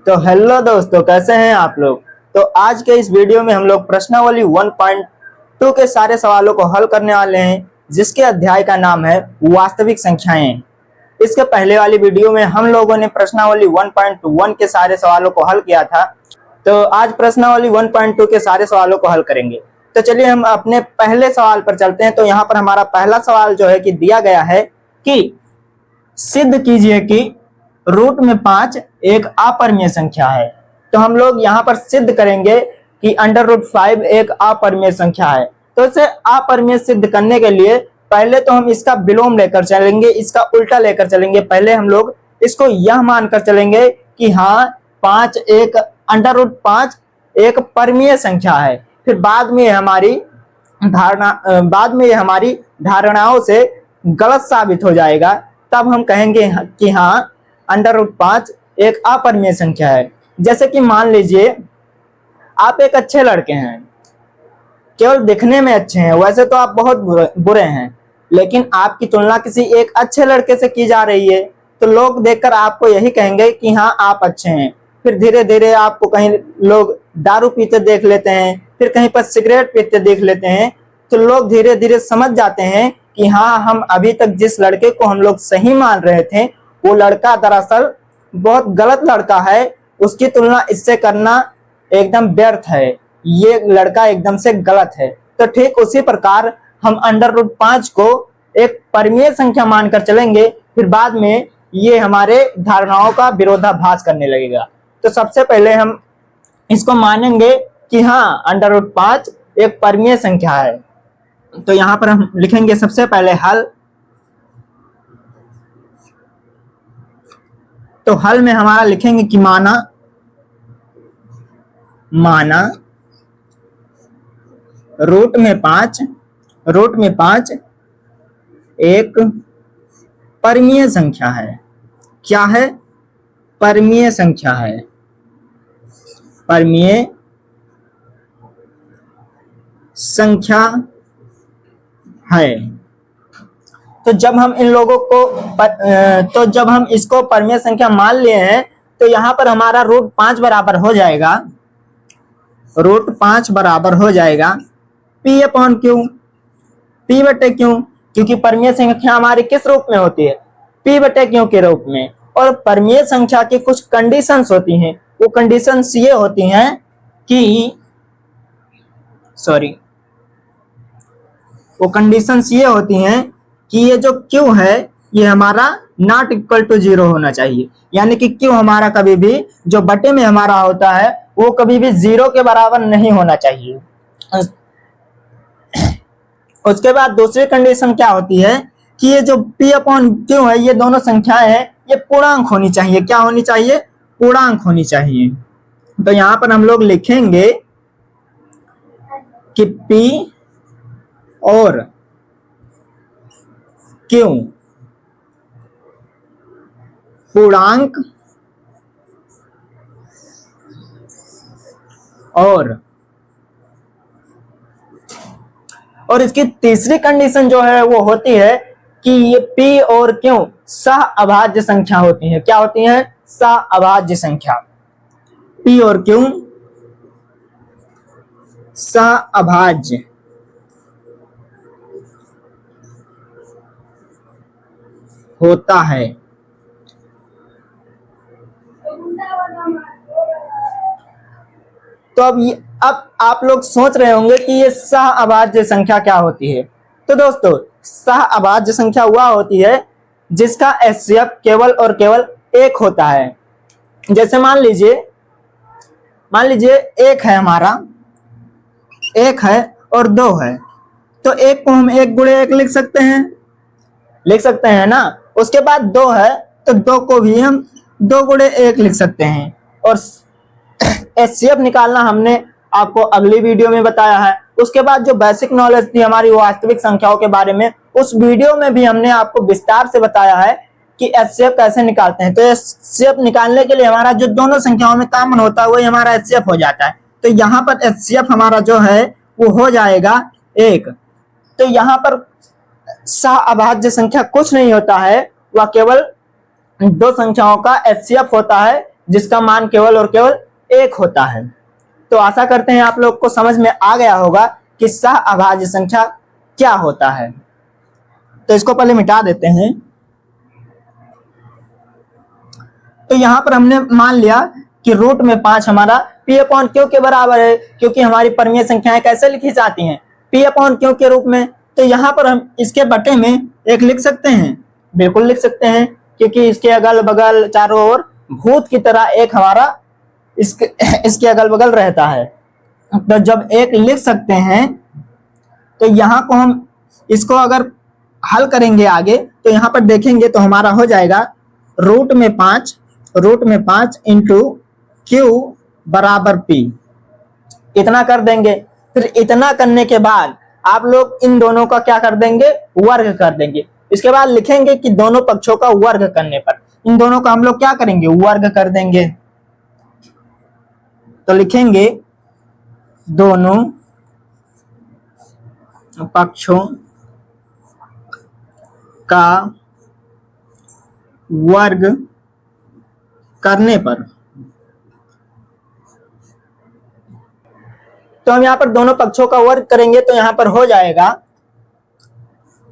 तो हेलो दोस्तों, कैसे हैं आप लोग। तो आज के इस वीडियो में हम लोग प्रश्नावली 1.2 के सारे सवालों को हल करने वाले हैं, जिसके अध्याय का नाम है वास्तविक संख्याएं। इसके पहले वाली वीडियो में हम लोगों ने प्रश्नावली 1.1 के सारे सवालों को हल किया था। तो आज प्रश्नावली 1.2 के सारे सवालों को हल करेंगे। तो चलिए हम अपने पहले सवाल पर चलते हैं। तो यहाँ पर हमारा पहला सवाल जो है कि दिया गया है कि सिद्ध कीजिए कि रूट में 5 एक अपरिमेय संख्या है। तो हम लोग यहाँ पर सिद्ध करेंगे कि √5 एक अपरिमेय संख्या है। तो इसे अपरिमेय सिद्ध करने के लिए पहले तो हम इसका विलोम लेकर चलेंगे, इसका उल्टा लेकर चलेंगे। पहले हम लोग इसको यह मानकर चलेंगे कि हाँ 5 एक √5 एक परिमेय संख्या है। फिर बाद में हमारी धारणाओं से गलत साबित हो जाएगा। तब हम कहेंगे कि हाँ √5 एक अपरिमेय संख्या है। जैसे कि मान लीजिए आप एक अच्छे लड़के हैं, केवल दिखने में अच्छे हैं, वैसे तो आप बहुत बुरे हैं, लेकिन आपकी तुलना किसी एक अच्छे लड़के से की जा रही है, तो लोग देखकर आपको यही कहेंगे कि हाँ आप अच्छे हैं। फिर धीरे धीरे आपको कहीं लोग दारू पीते देख लेते हैं, फिर कहीं पर सिगरेट पीते देख लेते हैं, तो लोग धीरे धीरे समझ जाते हैं कि हाँ हम अभी तक जिस लड़के को हम लोग सही मान रहे थे वो लड़का दरअसल बहुत गलत लड़का है, उसकी तुलना इससे करना एकदम व्यर्थ है, ये लड़का एकदम से गलत है। तो ठीक उसी प्रकार हम √5 को एक परिमेय संख्या मानकर चलेंगे, फिर बाद में ये हमारे धारणाओं का विरोधाभास करने लगेगा। तो सबसे पहले हम इसको मानेंगे कि हाँ √5 एक परिमेय संख्या है। तो यहाँ पर हम लिखेंगे सबसे पहले हल। तो हल में हमारा लिखेंगे कि माना रूट में 5 एक परिमेय संख्या है। क्या है? परिमेय संख्या है। परिमेय संख्या है। तो जब हम इन लोगों को जब हम इसको परिमेय संख्या मान लिए हैं, तो यहाँ पर हमारा √5 बराबर हो जाएगा, √5 बराबर हो जाएगा P/Q। P/Q, क्योंकि परिमेय संख्या हमारी किस रूप में होती है? P/Q के रूप में। और परिमेय संख्या की कुछ कंडीशंस होती हैं। वो कंडीशंस ये होती हैं कि ये जो Q है ये हमारा ≠ 0 होना चाहिए। यानी कि Q हमारा कभी भी जो बटे में हमारा होता है वो कभी भी 0 के बराबर नहीं होना चाहिए। उसके बाद दूसरी कंडीशन क्या होती है कि ये जो P/Q है, ये दोनों संख्याएं हैं, ये पूर्णांक होनी चाहिए। क्या होनी चाहिए? पूर्णांक होनी चाहिए। तो यहां पर हम लोग लिखेंगे कि P और Q पूर्णांक और इसकी तीसरी कंडीशन जो है वो होती है कि ये P और Q सहअभाज्य संख्या होती है। क्या होती है? सहअभाज्य संख्या। P और Q सहअभाज्य होता है। तो अब आप लोग सोच रहे होंगे कि ये सहअभाज्य संख्या क्या होती है। तो दोस्तों, सहअभाज्य संख्या वह होती है जिसका HCF केवल और केवल 1 होता है। जैसे मान लीजिए एक है हमारा, 1 है और 2 है, तो 1 को हम 1 × 1 लिख सकते हैं ना। उसके बाद 2 है तो 2 को भी हम 2 × 1 लिख सकते हैं। और HCF निकालना हमने आपको अगली वीडियो में बताया है। उसके बाद जो बेसिक नॉलेज थी हमारी वास्तविक संख्याओं के बारे में, उस वीडियो में भी हमने आपको विस्तार से बताया है कि HCF कैसे निकालते हैं। तो HCF निकालने के लिए हमारा जो दोनों संख्याओं में कॉमन होता है वही हमारा HCF हो जाता है। तो यहाँ पर HCF हमारा जो है वो हो जाएगा 1। तो यहाँ पर सहअभाज्य संख्या कुछ नहीं होता है, वह केवल दो संख्याओं का HCF होता है जिसका मान केवल और केवल 1 होता है। तो आशा करते हैं आप लोग को समझ में आ गया होगा कि सह अभाज्य संख्या क्या होता है। तो इसको पहले मिटा देते हैं। तो यहां पर हमने मान लिया कि रूट में 5 हमारा p अपॉन क्यू के बराबर है, क्योंकि हमारी परमीय संख्याएं कैसे लिखी जाती हैं, p अपॉन क्यू के रूप में। तो यहाँ पर हम इसके बटे में 1 लिख सकते हैं, बिल्कुल लिख सकते हैं, क्योंकि इसके अगल बगल चारों ओर भूत की तरह एक हमारा इसके अगल बगल रहता है। तो जब 1 लिख सकते हैं तो यहाँ को हम इसको अगर हल करेंगे आगे तो यहाँ पर देखेंगे तो हमारा हो जाएगा रूट में 5 इंटू क्यू बराबर p। इतना कर देंगे। फिर इतना करने के बाद आप लोग इन दोनों का क्या कर देंगे, वर्ग कर देंगे। इसके बाद लिखेंगे कि दोनों पक्षों का वर्ग करने पर इन दोनों का हम लोग क्या करेंगे, वर्ग कर देंगे। तो लिखेंगे दोनों पक्षों का वर्ग करने पर। तो हम यहां पर दोनों पक्षों का वर्ग करेंगे तो यहां पर हो जाएगा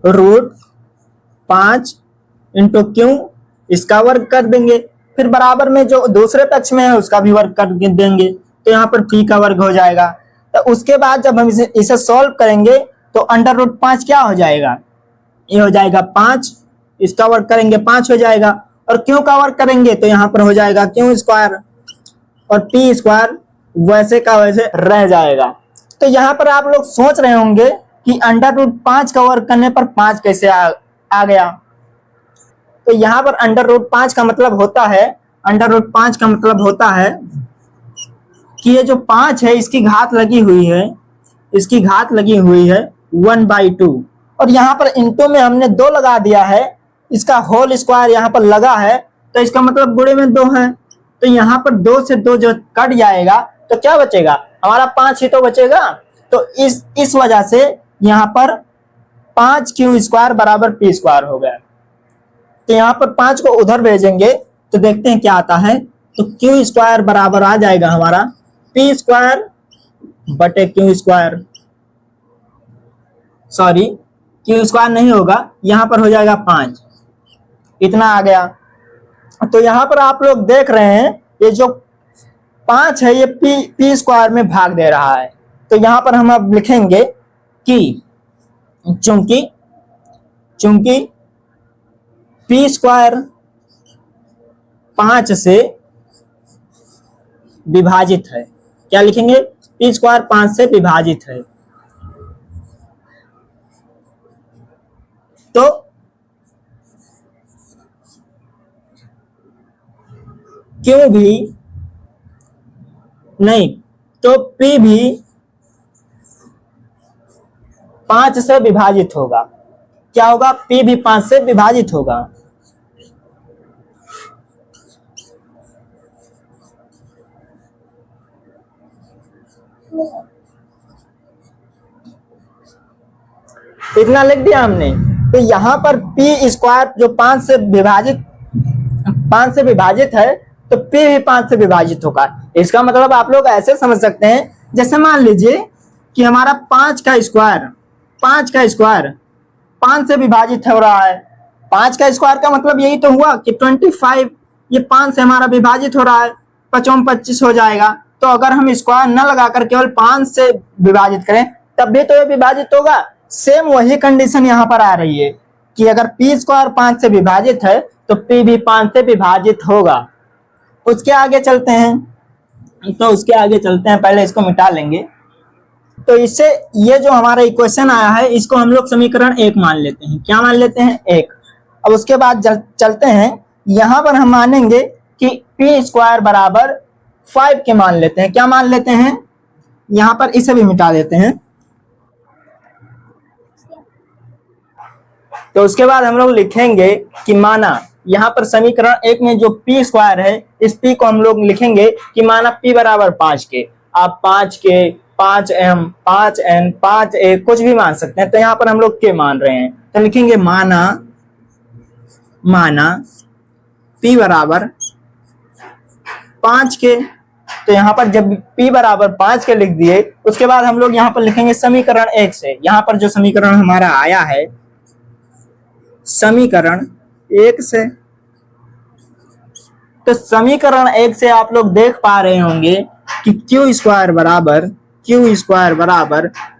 रूट 5 इंटू क्यू, इसका वर्ग कर देंगे। फिर बराबर में जो दूसरे पक्ष में है उसका भी वर्ग कर देंगे, तो यहाँ पर p का वर्ग हो जाएगा। तो उसके बाद जब हम इसे सॉल्व करेंगे तो अंडर रूट 5 क्या हो जाएगा, ये हो जाएगा 5, इसका वर्ग करेंगे 5 हो जाएगा, और क्यू का वर्ग करेंगे तो यहाँ पर हो जाएगा क्यू स्क्वायर, और p स्क्वायर वैसे का वैसे रह जाएगा। तो यहाँ पर आप लोग सोच रहे होंगे कि अंडर रूट 5 का वर्ग करने पर 5 कैसे आ गया। तो यहाँ पर अंडर रूट 5 का मतलब होता है, अंडर रूट 5 का मतलब होता है कि ये जो 5 है इसकी घात लगी हुई है, इसकी घात लगी हुई है 1/2, और यहाँ पर इंटू में हमने 2 लगा दिया है, इसका होल स्क्वायर यहाँ पर लगा है, तो इसका मतलब गुणे में 2 है। तो यहाँ पर 2 से 2 जो कट जाएगा तो क्या बचेगा, हमारा 5 ही तो बचेगा। तो इस वजह से यहाँ पर 5 क्यू स्क्वायर बराबर p स्क्वायर हो गया। तो यहाँ पर 5 को उधर भेजेंगे तो देखते हैं क्या आता है। तो क्यू स्क्वायर बराबर आ जाएगा हमारा p स्क्वायर बटे Q square, sorry Q square नहीं होगा, यहाँ पर हो जाएगा 5, इतना आ गया। तो यहाँ पर आप लोग देख रहे हैं ये जो 5 है ये p स्क्वायर में भाग दे रहा है। तो यहाँ पर हम अब लिखेंगे कि चूंकि p स्क्वायर 5 से विभाजित है, क्या लिखेंगे, p स्क्वायर 5 से विभाजित है, तो क्यों भी नहीं, तो p भी 5 से विभाजित होगा। क्या होगा, p भी 5 से विभाजित होगा। इतना लिख दिया हमने। तो यहां पर p स्क्वायर जो 5 से विभाजित है तो p भी 5 से विभाजित होगा। इसका मतलब आप लोग ऐसे समझ सकते हैं, जैसे मान लीजिए कि हमारा 5 का स्क्वायर 5 से विभाजित हो रहा है। 5 का स्क्वायर का मतलब यही तो हुआ कि 25, ये 5 से हमारा विभाजित हो रहा है, 5 25 हो जाएगा। तो अगर हम स्क्वायर न लगाकर केवल 5 से विभाजित करें तब भी तो ये विभाजित होगा। सेम वही कंडीशन यहाँ पर आ रही है कि अगर p स्क्वायर 5 से विभाजित है तो p भी 5 से विभाजित होगा। उसके आगे चलते हैं, पहले इसको मिटा लेंगे। तो इससे ये जो हमारा इक्वेशन आया है इसको हम लोग समीकरण 1 मान लेते हैं। क्या मान लेते हैं, 1। अब उसके बाद चलते हैं, यहां पर हम मानेंगे कि p स्क्वायर बराबर 5 के मान लेते हैं। क्या मान लेते हैं, यहां पर इसे भी मिटा देते हैं। तो उसके बाद हम लोग लिखेंगे कि माना यहाँ पर समीकरण 1 में जो p स्क्वायर है, इस p को हम लोग लिखेंगे कि माना p बराबर 5 के। आप 5 के, 5m, 5n, 5a कुछ भी मान सकते हैं। तो यहाँ पर हम लोग के मान रहे हैं, तो लिखेंगे माना p बराबर 5 के। तो यहाँ पर जब p बराबर 5 के लिख दिए, उसके बाद हम लोग यहाँ पर लिखेंगे समीकरण 1 से। यहाँ पर जो समीकरण हमारा आया है समीकरण 1 से, तो समीकरण 1 से आप लोग देख पा रहे होंगे कि क्यू स्क्वायर बराबर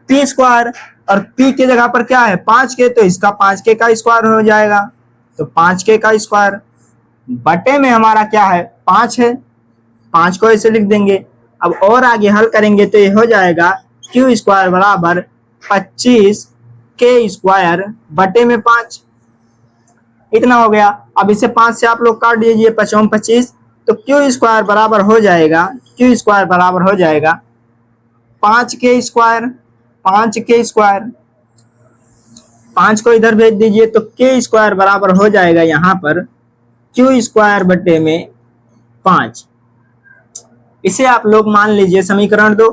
पी स्क्वायर, और p की जगह पर क्या है 5 के, तो इसका 5k का स्क्वायर हो जाएगा। तो 5k का स्क्वायर बटे में हमारा क्या है 5 है, 5 को ऐसे लिख देंगे। अब और आगे हल करेंगे तो ये हो जाएगा क्यू स्क्वायर बराबर 25k स्क्वायर बटे में 5, इतना हो गया। अब इसे 5 से आप लोग काट दीजिए, 5 25, तो क्यू स्क्वायर बराबर हो जाएगा 5k स्क्वायर, 5 को इधर भेज दीजिए, तो k स्क्वायर बराबर हो जाएगा यहाँ पर क्यू स्क्वायर बटे में 5। इसे आप लोग मान लीजिए समीकरण 2।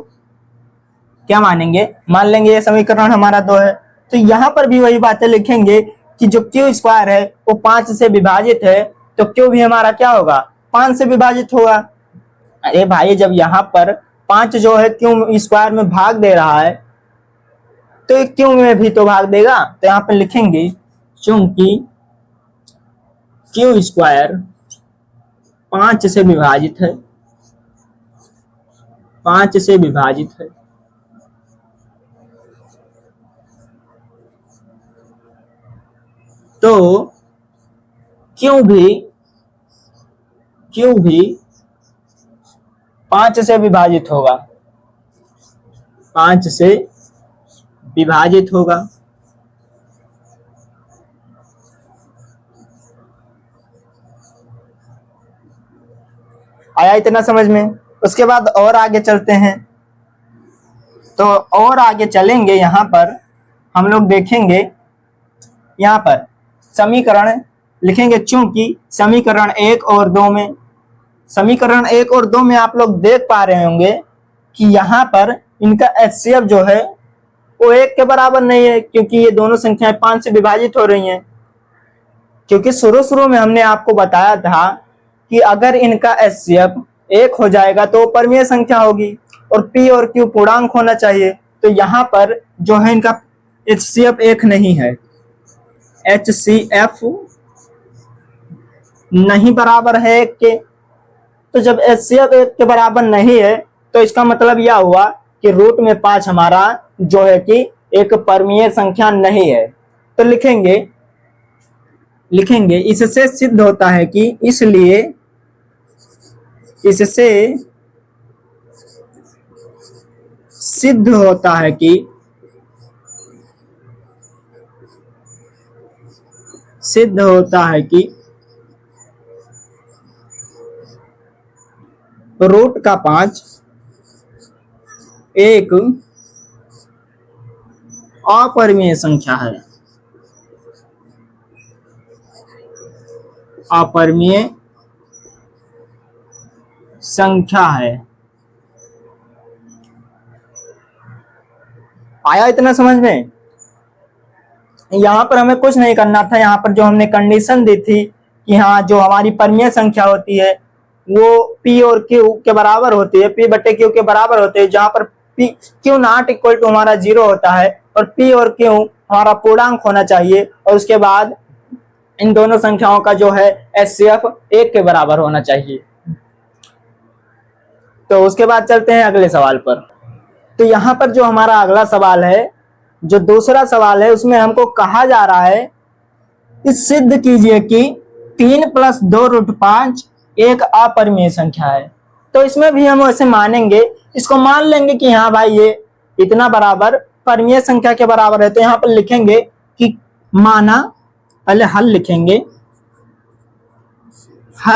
क्या मानेंगे, मान लेंगे ये समीकरण हमारा 2 है। तो यहाँ पर भी वही बातें लिखेंगे कि जो क्यू स्क्वायर है वो 5 से विभाजित है, तो क्यू भी हमारा क्या होगा 5 से विभाजित होगा। अरे भाई, जब यहाँ पर 5 जो है क्यू स्क्वायर में भाग दे रहा है, तो क्यू में भी तो भाग देगा। तो यहाँ पर लिखेंगे चूंकि क्यू स्क्वायर 5 से विभाजित है, 5 से विभाजित है, तो क्यू भी 5 से विभाजित होगा, 5 से विभाजित होगा। आया इतना समझ में। उसके बाद और आगे चलते हैं, तो और आगे चलेंगे, यहाँ पर हम लोग देखेंगे, यहाँ पर समीकरण लिखेंगे चूंकि समीकरण 1 और 2 में आप लोग देख पा रहे होंगे कि यहाँ पर इनका एचसीएफ जो है वो 1 के बराबर नहीं है, क्योंकि ये दोनों संख्याएं 5 से विभाजित हो रही हैं। क्योंकि शुरू में हमने आपको बताया था कि अगर इनका एचसीएफ 1 हो जाएगा तो परमीय संख्या होगी और p और q पूर्णांक होना चाहिए। तो यहाँ पर जो है इनका एचसीएफ 1 नहीं है, एचसीएफ नहीं बराबर है 1 के। तो जब एचसीएफ 1 के बराबर नहीं है, तो इसका मतलब यह हुआ कि रूट में 5 हमारा जो है कि एक परमीय संख्या नहीं है। तो लिखेंगे इससे सिद्ध होता है कि इससे सिद्ध होता है कि रूट का 5 एक अपरिमेय संख्या है, अपरिमेय संख्या है। आया इतना समझ में। यहाँ पर हमें कुछ नहीं करना था, यहाँ पर जो हमने कंडीशन दी थी कि हाँ जो हमारी परमीय संख्या होती है वो p और q के बराबर होती है, p बटे q के बराबर होते हैं, जहां पर q नॉट इक्वल टू हमारा 0 होता है और p और q हमारा पूर्णांक होना चाहिए, और उसके बाद इन दोनों संख्याओं का जो है एचसीएफ 1 के बराबर होना चाहिए। तो उसके बाद चलते हैं अगले सवाल पर। तो यहाँ पर जो हमारा अगला सवाल है, जो दूसरा सवाल है, उसमें हमको कहा जा रहा है कि सिद्ध कीजिए कि 3 + 2√5 एक अपरिमेय संख्या है। तो इसमें भी हम ऐसे मानेंगे, इसको मान लेंगे कि हाँ भाई ये इतना बराबर परमीय संख्या के बराबर है। तो यहाँ पर लिखेंगे कि माना, पहले हल लिखेंगे, तो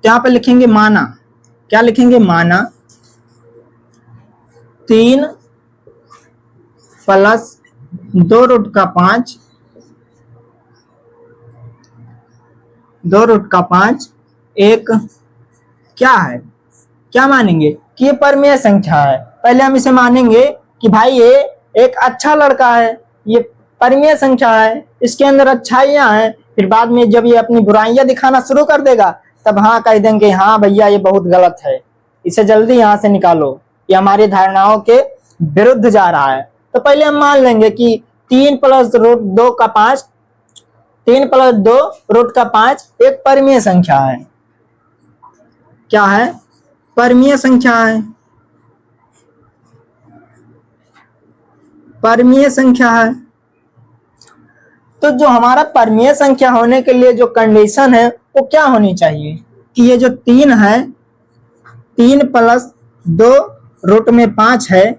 यहाँ पर लिखेंगे माना, क्या लिखेंगे, माना 3 + 2√5 एक क्या है, क्या मानेंगे कि ये परमीय संख्या है। पहले हम इसे मानेंगे कि भाई ये एक अच्छा लड़का है, ये परमीय संख्या है, इसके अंदर अच्छाइयां हैं। फिर बाद में जब ये अपनी बुराइयां दिखाना शुरू कर देगा तब हाँ कह देंगे हाँ भैया ये बहुत गलत है, इसे जल्दी यहाँ से निकालो, ये हमारी धारणाओं के विरुद्ध जा रहा है। तो पहले हम मान लेंगे कि 3 + √2 का 5, 3 + 2 √5 एक परमीय संख्या है। क्या है? परमीय संख्या है, परमीय संख्या है। तो जो हमारा परमीय संख्या होने के लिए जो कंडीशन है वो क्या होनी चाहिए कि ये जो 3 है, 3 + 2 √5 है,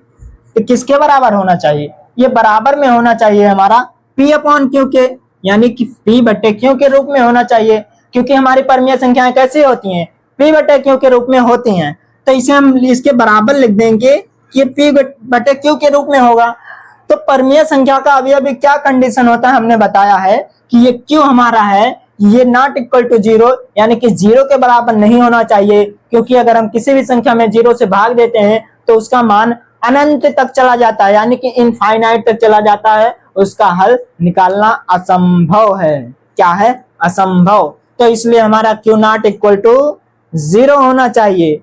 तो किसके बराबर होना चाहिए? ये बराबर में होना चाहिए हमारा P/Q के, यानी कि P/Q के रूप में होना चाहिए, क्योंकि हमारी परमीय संख्याएं कैसी होती हैं? P/Q के रूप में होती हैं। तो इसे हम इसके बराबर लिख देंगे कि ये P/Q के रूप में होगा। तो परमीय संख्या का अभी अभी क्या कंडीशन होता है हमने बताया है कि ये Q हमारा है, ये नॉट इक्वल टू 0, यानी कि 0 के बराबर नहीं होना चाहिए, क्योंकि अगर हम किसी भी संख्या में 0 से भाग देते हैं तो उसका मान अनंत तक चला जाता है, यानी कि इनफाइनाइट तक चला जाता है, उसका हल निकालना असंभव है। क्या है? असंभव। तो इसलिए हमारा Q नॉट इक्वल टू 0 होना चाहिए।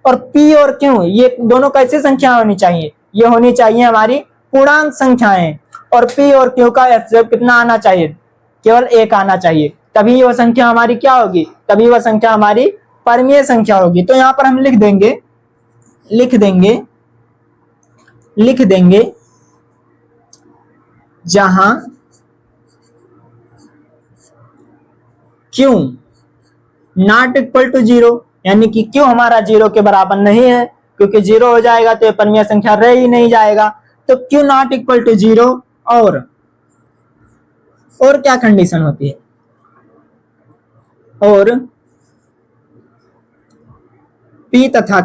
और P और Q ये दोनों कैसी संख्या होनी चाहिए? ये होनी चाहिए हमारी पूर्णांक संख्याएं, और P और Q का HCF कितना आना चाहिए? केवल 1 आना चाहिए, तभी वह संख्या हमारी क्या होगी? तभी वह संख्या हमारी परमीय संख्या होगी। तो यहाँ पर हम लिख देंगे जहां Q नॉट इक्वल टू 0, यानी कि Q हमारा 0 के बराबर नहीं है, क्योंकि 0 हो जाएगा तो ये परमीय संख्या रह ही नहीं जाएगा। तो Q नॉट इक्वल टू 0 और क्या कंडीशन होती है? और P तथा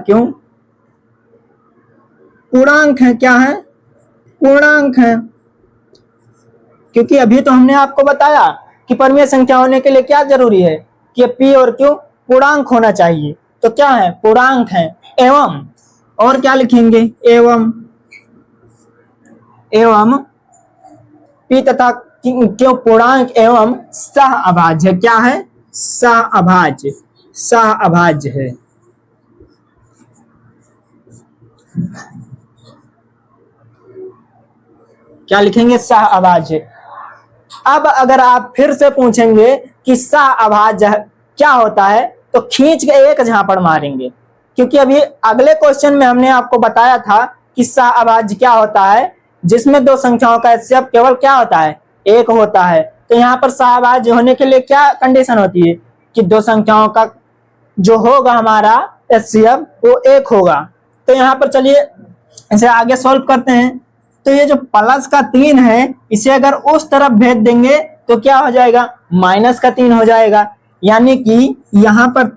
Q पूर्णांक है। क्या है? पूर्णांक है, क्योंकि अभी तो हमने आपको बताया कि परमीय संख्या होने के लिए क्या जरूरी है कि P और Q पूर्णांक होना चाहिए। तो क्या है? पूर्णांक है। एवं, और क्या लिखेंगे? एवं P तथा Q पूर्णांक एवं सहअभाज्य। क्या है? सहअभाज्य है। क्या लिखेंगे? सहअभाज्य। अब अगर आप फिर से पूछेंगे कि सहअभाज्य क्या होता है, तो खींच के एक झापड़ मारेंगे, क्योंकि अभी अगले क्वेश्चन में हमने आपको बताया था कि सहअभाज्य क्या होता है, जिसमें दो संख्याओं का HCF केवल क्या होता है? 1 होता है। तो यहाँ पर सहअभाज्य होने के लिए क्या कंडीशन होती है कि दो संख्याओं का जो होगा हमारा HCF वो 1 होगा। तो यहाँ पर चलिए इसे आगे सॉल्व करते हैं। तो ये जो प्लस का 3 है, इसे अगर उस तरफ भेज देंगे तो क्या हो जाएगा? -3 हो जाएगा, यानी कि यहाँ पर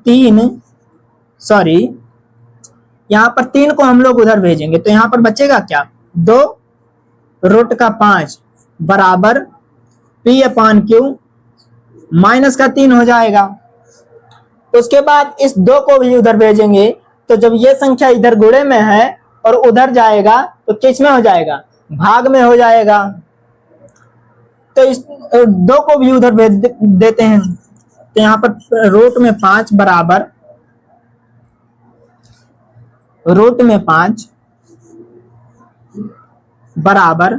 3 को हम लोग उधर भेजेंगे, तो यहाँ पर बचेगा क्या? 2 √5 बराबर P/Q -3 हो जाएगा। उसके बाद इस 2 को भी उधर भेजेंगे, तो जब ये संख्या इधर गुणे में है और उधर जाएगा तो किस में हो जाएगा? भाग में हो जाएगा। तो इस 2 को भी उधर भेज देते हैं, तो यहाँ पर √5 बराबर √5 बराबर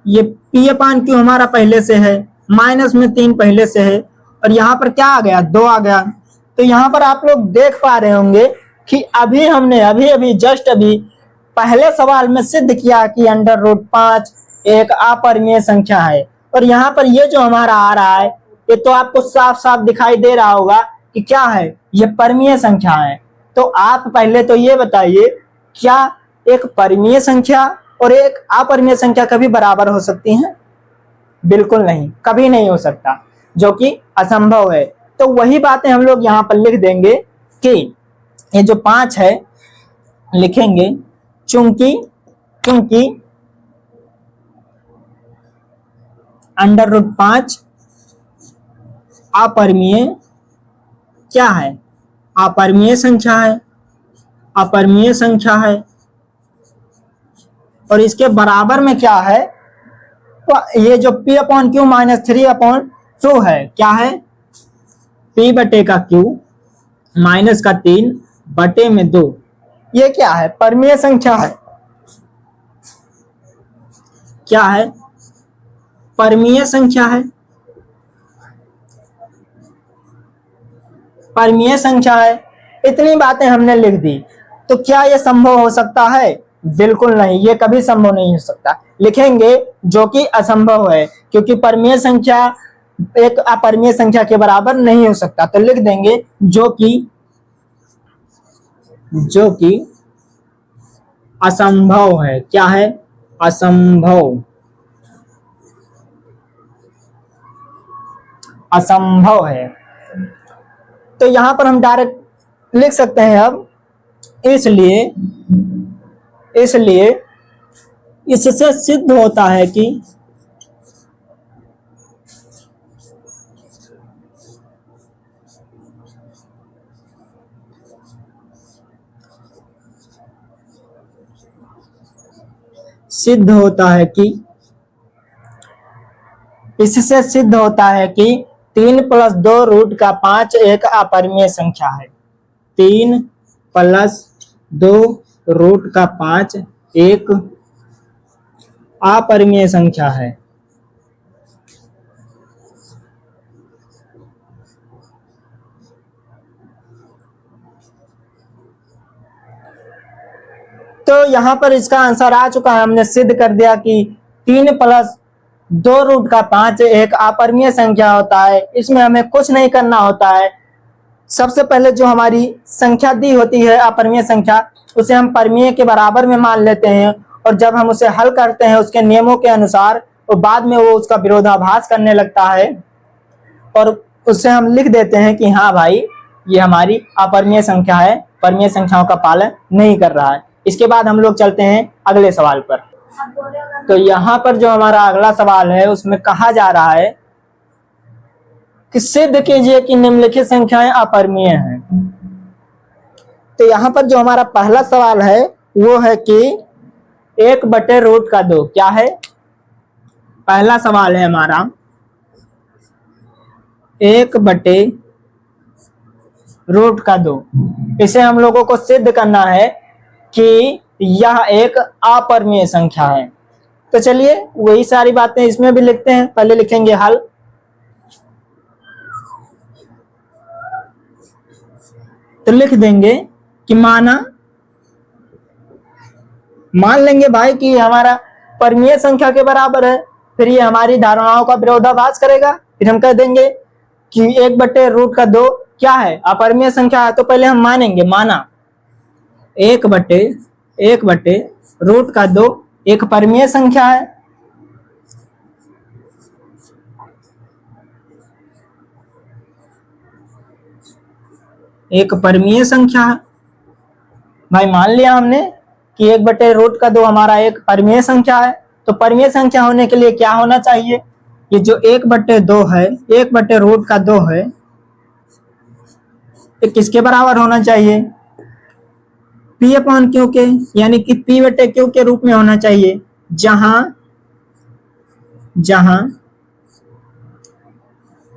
ये P/Q हमारा पहले से है, -3 पहले से है, और यहाँ पर क्या आ गया? 2 आ गया। तो यहाँ पर आप लोग देख पा रहे होंगे कि अभी हमने जस्ट पहले सवाल में सिद्ध किया कि √5 एक अपरिमेय संख्या है, और यहाँ पर ये जो हमारा आ रहा है ये तो आपको साफ साफ दिखाई दे रहा होगा कि क्या है? ये परमीय संख्या है। तो आप पहले तो ये बताइए, क्या एक परमीय संख्या और एक अपरिमेय संख्या कभी बराबर हो सकती हैं? बिल्कुल नहीं, कभी नहीं हो सकता, जो कि असंभव है। तो वही बातें हम लोग यहाँ पर लिख देंगे कि ये जो 5 है लिखेंगे, चूंकि √5 अपरिमेय क्या है? अपरिमेय संख्या है, और इसके बराबर में क्या है? तो ये जो p अपॉन क्यू माइनस 3/2 है, क्या है, p बटे का q माइनस का 3 बटे में 2, ये क्या है, परमीय संख्या है। क्या है, परमीय संख्या है। परमीय संख्या है। इतनी बातें हमने लिख दी, तो क्या यह संभव हो सकता है? बिल्कुल नहीं, ये कभी संभव नहीं हो सकता। लिखेंगे जो कि असंभव है, क्योंकि परमीय संख्या एक अपरमीय संख्या के बराबर नहीं हो सकता। तो लिख देंगे जो कि असंभव है। क्या है, असंभव। असंभव है। तो यहां पर हम डायरेक्ट लिख सकते हैं अब, इसलिए इससे सिद्ध होता है कि इससे सिद्ध होता है कि 3 + 2 रूट का 5 एक अपरिमेय संख्या है। 3 + 2 रूट का 5 एक अपरिमेय संख्या है। तो यहां पर इसका आंसर आ चुका है। हमने सिद्ध कर दिया कि 3 + 2 रूट का 5 एक अपरिमेय संख्या होता है। इसमें हमें कुछ नहीं करना होता है। सबसे पहले जो हमारी संख्या दी होती है अपरिमेय संख्या, उसे हम परिमेय के बराबर में मान लेते हैं, और जब हम उसे हल करते हैं उसके नियमों के अनुसार, तो बाद में वो उसका विरोधाभास करने लगता है, और उससे हम लिख देते हैं कि हाँ भाई, ये हमारी अपरिमेय संख्या है, परिमेय संख्याओं का पालन नहीं कर रहा है। इसके बाद हम लोग चलते हैं अगले सवाल पर। तो यहाँ पर जो हमारा अगला सवाल है, उसमें कहा जा रहा है कि सिद्ध कीजिए कि निम्नलिखित संख्याएं अपरिमेय हैं। तो यहाँ पर जो हमारा पहला सवाल है वो है कि 1/√2 क्या है। पहला सवाल है हमारा 1/√2। इसे हम लोगों को सिद्ध करना है कि यह एक अपरिमेय संख्या है। तो चलिए वही सारी बातें इसमें भी लिखते हैं। पहले लिखेंगे हल। तो लिख देंगे कि मान लेंगे भाई कि हमारा परिमेय संख्या के बराबर है, फिर ये हमारी धारणाओं का विरोधाभास करेगा। फिर हम कह देंगे कि 1/√2 क्या है, अपरिमेय संख्या है। तो पहले हम मानेंगे, माना 1/√2 एक परिमेय संख्या है। एक परिमेय संख्या है भाई, मान लिया हमने कि 1/√2 हमारा एक परिमेय संख्या है। तो परिमेय संख्या होने के लिए क्या होना चाहिए, ये जो 1/2 है, 1/√2 है, ये किसके बराबर होना चाहिए, P/Q के, यानी कि P/Q के रूप में होना चाहिए, जहां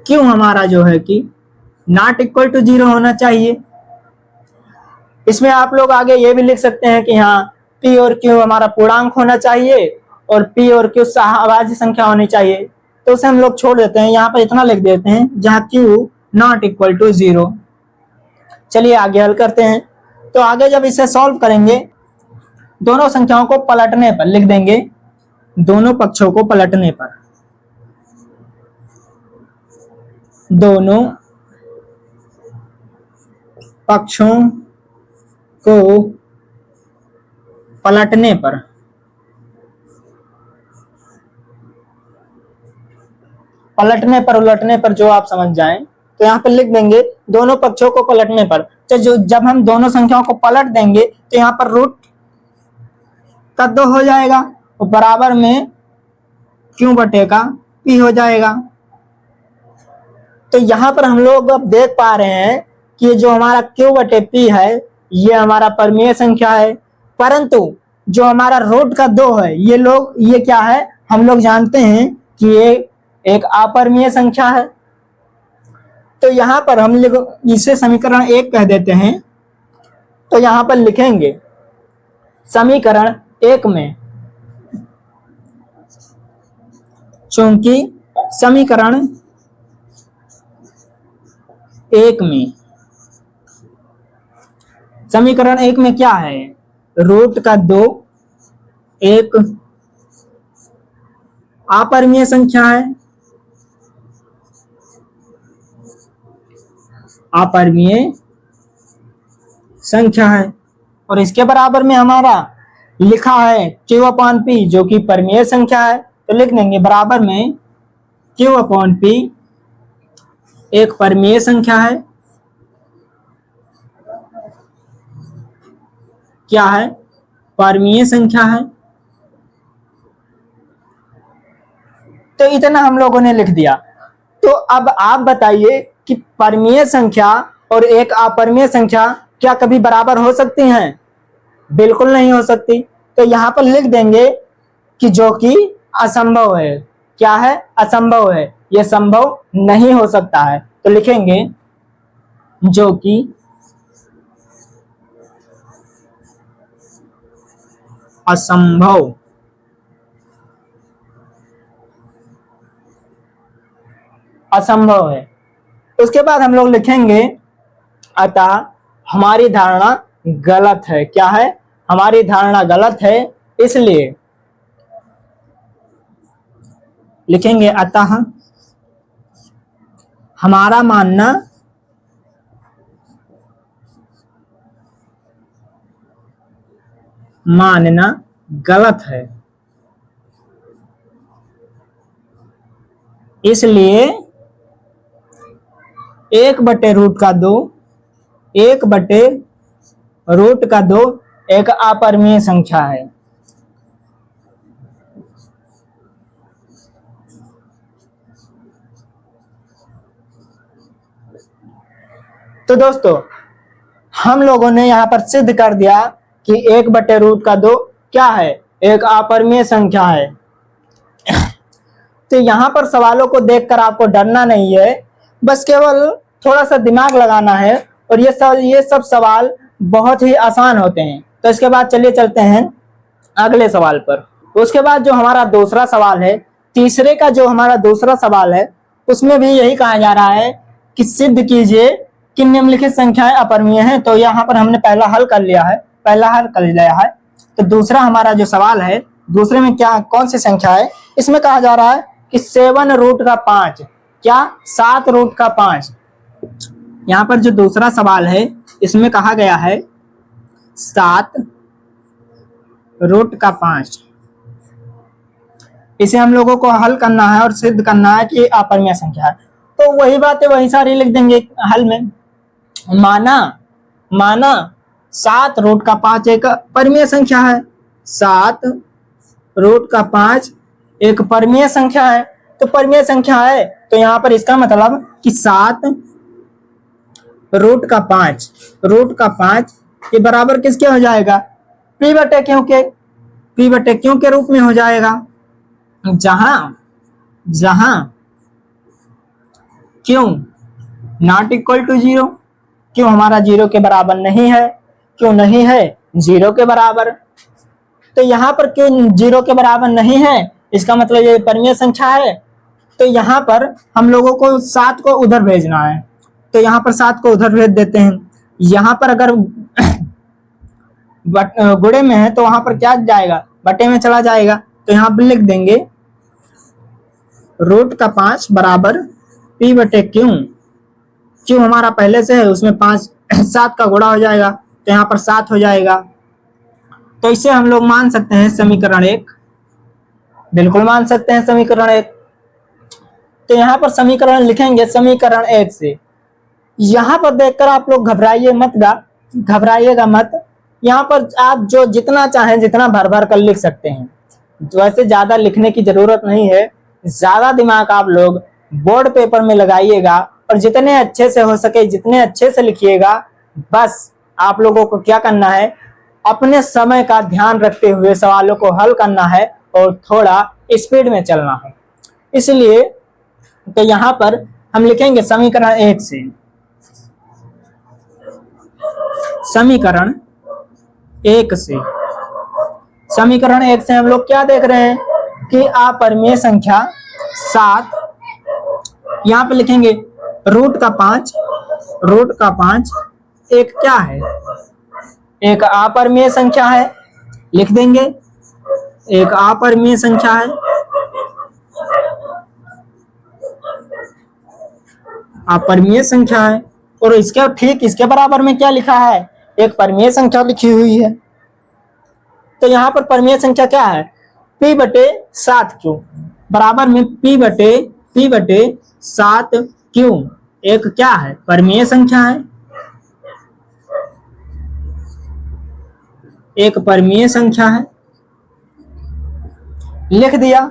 Q हमारा जो है कि ≠ 0 होना चाहिए। इसमें आप लोग आगे ये भी लिख सकते हैं कि हाँ, P और Q हमारा पूर्णांक होना चाहिए और P और Q सहअभाज्य संख्या होनी चाहिए। तो उसे हम लोग छोड़ देते हैं, यहाँ पर इतना लिख देते हैं जहां Q ≠ 0। चलिए आगे हल करते हैं। तो आगे जब इसे सॉल्व करेंगे, दोनों संख्याओं को पलटने पर लिख देंगे, दोनों पक्षों को पलटने पर, दोनों पक्षों को पलटने पर, उलटने पर जो आप समझ जाएं, तो यहाँ पर लिख देंगे दोनों पक्षों को पलटने पर। तो जब हम दोनों संख्याओं को पलट देंगे तो यहाँ पर √2 हो जाएगा और बराबर में Q/P हो जाएगा। तो यहाँ पर हम लोग अब देख पा रहे हैं कि जो हमारा Q/P है, ये हमारा परिमेय संख्या है, परंतु जो हमारा √2 है, ये क्या है, हम लोग जानते हैं कि ये एक अपरिमेय संख्या है। तो यहाँ पर हम लोग इसे समीकरण 1 कह देते हैं। तो यहाँ पर लिखेंगे समीकरण 1 में, चूंकि समीकरण 1 में, समीकरण 1 में क्या है, रूट का 2 एक अपरिमेय संख्या है, अपरिमेय संख्या है, और इसके बराबर में हमारा लिखा है Q अपॉन P जो कि परिमेय संख्या है। तो लिख देंगे बराबर में Q अपॉन P एक परिमेय संख्या है, क्या है, परिमेय संख्या है। तो इतना हम लोगों ने लिख दिया। तो अब आप बताइए कि परिमेय संख्या और एक अपरिमेय संख्या क्या कभी बराबर हो सकती हैं? बिल्कुल नहीं हो सकती। तो यहाँ पर लिख देंगे कि जो कि असंभव है। क्या है? असंभव है, यह संभव नहीं हो सकता है। तो लिखेंगे जो कि असंभव, असंभव है। उसके बाद हम लोग लिखेंगे अतः हमारी धारणा गलत है। क्या है? हमारी धारणा गलत है, इसलिए लिखेंगे अतः हमारा मानना गलत है, इसलिए 1/√2 1/√2 एक अपरिमेय संख्या है। तो दोस्तों हम लोगों ने यहाँ पर सिद्ध कर दिया कि 1/√2 क्या है, एक अपरिमेय संख्या है। तो यहाँ पर सवालों को देखकर आपको डरना नहीं है, बस केवल थोड़ा सा दिमाग लगाना है, और ये सब सवाल बहुत ही आसान होते हैं। तो इसके बाद चलिए चलते हैं अगले सवाल पर। उसके बाद जो हमारा दूसरा सवाल है, तीसरे का जो हमारा दूसरा सवाल है, उसमें भी यही कहा जा रहा है कि सिद्ध कीजिए कि निम्नलिखित संख्याएं अपरिमेय हैं। तो यहाँ पर हमने पहला हल कर लिया है। तो दूसरा हमारा जो सवाल है, दूसरे में क्या, कौन सी संख्या है? इसमें कहा जा रहा है कि 7√5, क्या 7√5। यहाँ पर जो दूसरा सवाल है इसमें कहा गया है 7√5। इसे हम लोगों को हल करना है और सिद्ध करना है कि अपरिमेय संख्या है। तो वही बातें वही सारी लिख देंगे हल में। माना 7√5 एक परिमेय संख्या है, 7√5 एक परिमेय संख्या है। तो परिमेय संख्या है तो यहाँ पर इसका मतलब कि 7√5 ये बराबर किसके हो जाएगा? P/Q के रूप में हो जाएगा, जहां क्यों नॉट इक्वल टू 0, क्यों हमारा 0 के बराबर नहीं है, क्यों नहीं है 0 के बराबर। तो यहाँ पर क्यों 0 के बराबर नहीं है, इसका मतलब ये परिमेय संख्या है। तो यहाँ पर हम लोगों को 7 को उधर भेजना है, तो यहाँ पर 7 को उधर भेज देते हैं। यहाँ पर अगर गुणे में है तो वहां पर क्या जाएगा? बटे में चला जाएगा। तो यहाँ पर लिख देंगे √5 बराबर P/Q। क्यों हमारा पहले से है, उसमें 7 का गुणा हो जाएगा, तो यहाँ पर 7 हो जाएगा। तो इसे हम लोग मान सकते हैं समीकरण 1, बिल्कुल मान सकते हैं समीकरण 1। तो यहाँ पर समीकरण लिखेंगे समीकरण 1 से। यहाँ पर देखकर आप लोग घबराइएगा मत। यहाँ पर आप जो जितना चाहें जितना भर भर कर लिख सकते हैं, वैसे ज्यादा लिखने की जरूरत नहीं है। ज्यादा दिमाग आप लोग बोर्ड पेपर में लगाइएगा और जितने अच्छे से हो सके जितने अच्छे से लिखिएगा। बस आप लोगों को क्या करना है, अपने समय का ध्यान रखते हुए सवालों को हल करना है और थोड़ा स्पीड में चलना हो। इसलिए तो यहाँ पर हम लिखेंगे समीकरण 1 से, समीकरण 1 से, समीकरण 1 से हम लोग क्या देख रहे हैं कि अपरिमेय संख्या 7, यहाँ पे लिखेंगे रूट का 5, रूट का 5 एक क्या है, एक अपरिमेय संख्या है, लिख देंगे एक अपरिमेय संख्या है, अपरिमेय संख्या है। और इसके ठीक इसके बराबर में क्या लिखा है, एक परिमेय संख्या लिखी हुई है। तो यहाँ पर परिमेय संख्या क्या है, p बटे 7q बराबर में p बटे 7q एक क्या है, परिमेय संख्या है, एक परिमेय संख्या है, लिख दिया।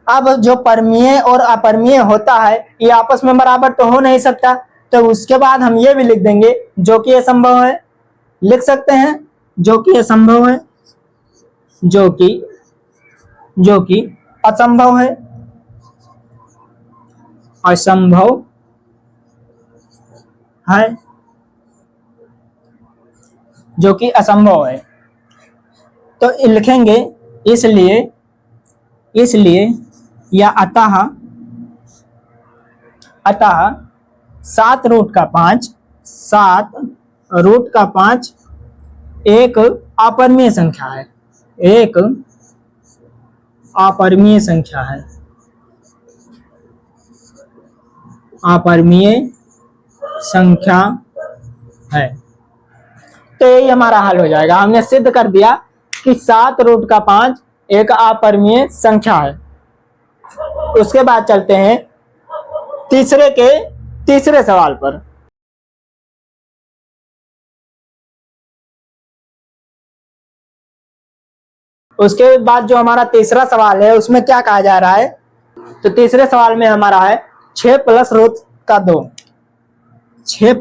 अब जो परिमेय और अपरिमेय होता है ये आपस में बराबर तो हो नहीं सकता, तो उसके बाद हम ये भी लिख देंगे जो कि असंभव है, लिख सकते हैं जो कि असंभव है, जो कि असंभव है, असंभव है, जो कि असंभव है। तो लिखेंगे इसलिए या अतः 7 रूट का 5 एक अपरिमेय संख्या है, एक अपरिमेय संख्या है, अपरिमेय संख्या है। तो ये हमारा हल हो जाएगा। हमने सिद्ध कर दिया कि 7 रूट का 5 एक अपरिमेय संख्या है। उसके बाद चलते हैं तीसरे सवाल पर। उसके बाद जो हमारा तीसरा सवाल है उसमें क्या कहा जा रहा है, तो तीसरे सवाल में हमारा है 6 प्लस रूट का 2, 6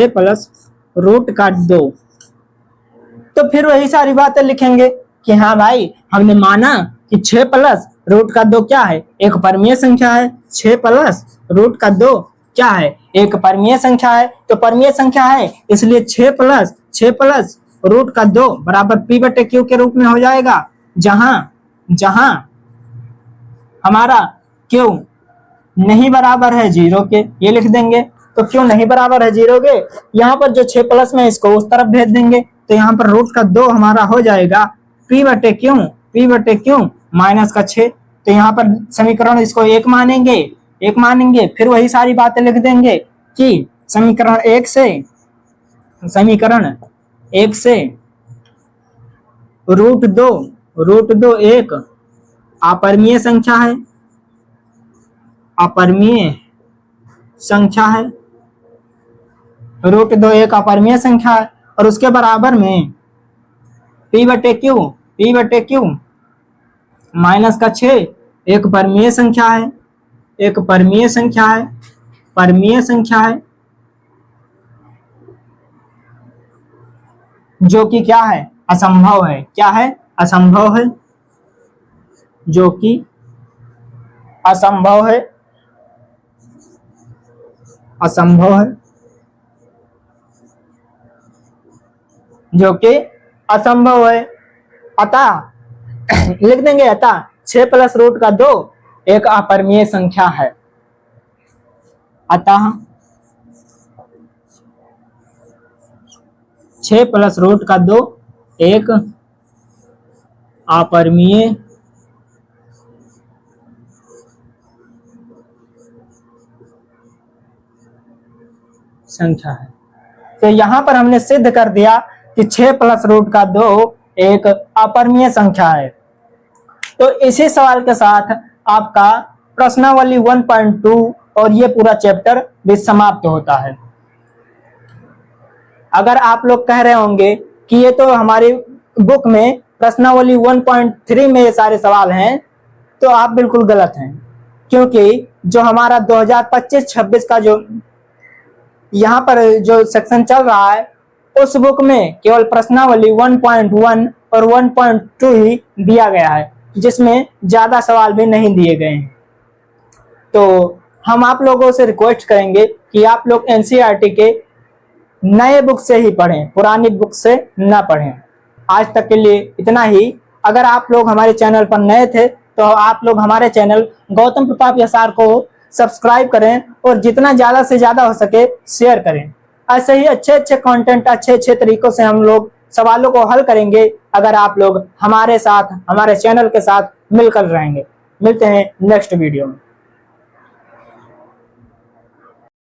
प्लस रूट का 2। तो फिर वही सारी बातें लिखेंगे कि हाँ भाई हमने माना कि 6 प्लस रूट का 2 क्या है, एक परिमेय संख्या है, 6 प्लस रूट का 2 क्या है, एक परिमेय संख्या है। तो परिमेय संख्या है इसलिए 6 प्लस रूट का 2 बराबर p बटे q के रूप में हो जाएगा, जहां हमारा q नहीं बराबर है 0 के, ये लिख देंगे। तो q नहीं बराबर है 0 के, यहाँ पर जो 6 प्लस में इसको उस तरफ भेज देंगे, तो यहाँ पर रूट का 2 हमारा हो जाएगा p बटे q माइनस का 6। तो यहाँ पर समीकरण इसको 1 मानेंगे, फिर वही सारी बातें लिख देंगे कि समीकरण 1 से रूट 2 एक अपरिमेय संख्या है, रूट 2 एक अपरिमेय संख्या है। और उसके बराबर में p बटे q माइनस का 6 एक परिमेय संख्या है, जो कि क्या है, असंभव है, असंभव है, जो कि असंभव है, जो कि असंभव है। अतः लिख देंगे अतः 6 प्लस रूट का 2 एक अपरिमेय संख्या है, अतः 6 प्लस रूट का 2 एक अपरिमेय संख्या है। तो यहां पर हमने सिद्ध कर दिया कि 6 प्लस रूट का 2 एक अपरिमेय संख्या है। तो इसी सवाल के साथ आपका प्रश्नावली 1.2 और ये पूरा चैप्टर भी समाप्त होता है। अगर आप लोग कह रहे होंगे कि ये तो हमारी बुक में प्रश्नावली 1.3 में ये सारे सवाल हैं, तो आप बिल्कुल गलत हैं, क्योंकि जो हमारा 2025-26 का जो यहाँ पर जो सेक्शन चल रहा है उस बुक में केवल प्रश्नावली 1.1 और 1.2 ही दिया गया है, जिसमें ज्यादा सवाल भी नहीं दिए गए हैं। तो हम आप लोगों से रिक्वेस्ट करेंगे कि आप लोग एनसीईआरटी के नए बुक से ही पढ़ें, पुरानी बुक से ना पढ़ें। आज तक के लिए इतना ही। अगर आप लोग हमारे चैनल पर नए थे तो आप लोग हमारे चैनल गौतम प्रताप एसआर को सब्सक्राइब करें और जितना ज्यादा से ज्यादा हो सके शेयर करें। ऐसे ही अच्छे अच्छे कंटेंट, अच्छे अच्छे तरीकों से हम लोग सवालों को हल करेंगे अगर आप लोग हमारे साथ, हमारे चैनल के साथ मिलकर रहेंगे। मिलते हैं नेक्स्ट वीडियो में।